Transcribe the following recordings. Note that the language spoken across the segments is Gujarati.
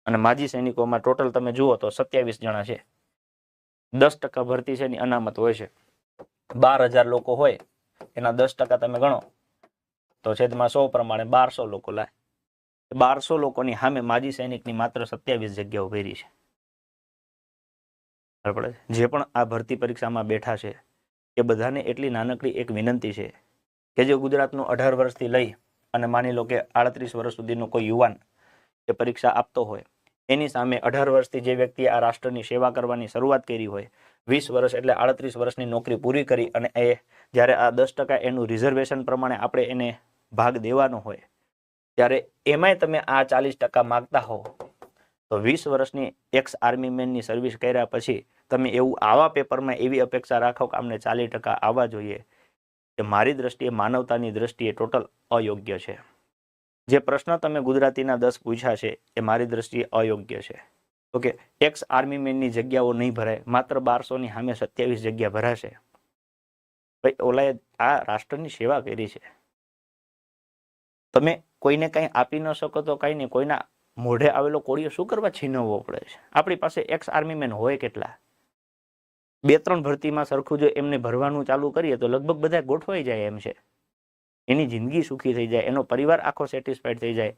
અને માજી સૈનિકોમાં ટોટલ તમે જુઓ તો 27 જણા છે. 10% ભરતી છે એની અનામત હોય છે. 12,000 લોકો હોય એના 10% તમે ગણો તો છેદમાં 100 પ્રમાણે 1200 લોકો લાય. 1200 લોકોની સામે માજી સૈનિકની માત્ર 27 જગ્યાઓ ભરી છે. બરાબર. જે પણ આ ભરતી પરીક્ષામાં બેઠા છે એ બધાને એટલી નાનકડી એક વિનંતી છે કે જે ગુજરાતનું 18 વર્ષથી લઈ અને માની લો કે 38 વર્ષ સુધીનો કોઈ યુવાન એ પરીક્ષા આપતો હોય, એની સામે 18 વર્ષથી જે વ્યક્તિએ આ રાષ્ટ્રની સેવા કરવાની શરૂઆત કરી હોય, 20 વર્ષ એટલે 38 વર્ષની નોકરી પૂરી કરી અને એ જ્યારે આ 10% એનું રિઝર્વેશન પ્રમાણે આપણે એને ભાગ દેવાનો હોય, ત્યારે એમાંય તમે આ 40% માગતા હો તો 20 વર્ષની એક્સ આર્મી મેનની સર્વિસ કર્યા પછી તમે એવું આવા પેપરમાં એવી અપેક્ષા રાખો કે અમને 40% આવવા જોઈએ, કે મારી દ્રષ્ટિએ માનવતાની દ્રષ્ટિએ ટોટલ અયોગ્ય છે. જે પ્રશ્ન તમે ગુજરાતીના 10 પૂછ્યા છે એ મારી દ્રષ્ટિએ અયોગ્ય છે. ઓકે, એક્સ આર્મી મેનની જગ્યાઓ નહીં ભરાય, માત્ર 1200 ની સામે 27 જગ્યા ભરાશે. ભાઈ ઓલાએ આ રાષ્ટ્રની સેવા કરી છે. તમે કોઈને કંઈ આપી ન શકો તો કંઈ નહીં, કોઈના મોઢે આવેલો કોળિયો શું કરવા છીનવવો પડે છે? આપણી પાસે એક્સ આર્મી મેન હોય કેટલા? 2-3 ભરતીમાં સરખું જો એમને ભરવાનું ચાલુ કરીએ તો લગભગ બધા ગોઠવાઈ જાય એમ છે. એની જિંદગી સુખી થઈ જાય, એનો પરિવાર આખો સેટિસ્ફાઈડ થઈ જાય.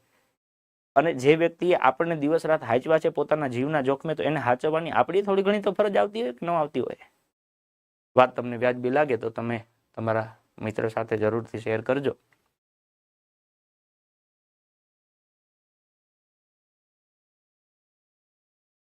અને જે વ્યક્તિએ આપણને દિવસ રાત હાચવા છે પોતાના જીવના જોખમે, તો એને હાચવવાની આપણી થોડી ઘણી તો ફરજ આવતી હોય કે ન આવતી હોય? વાત તમને વ્યાજબી લાગે તો તમે તમારા મિત્ર સાથે જરૂરથી શેર કરજો.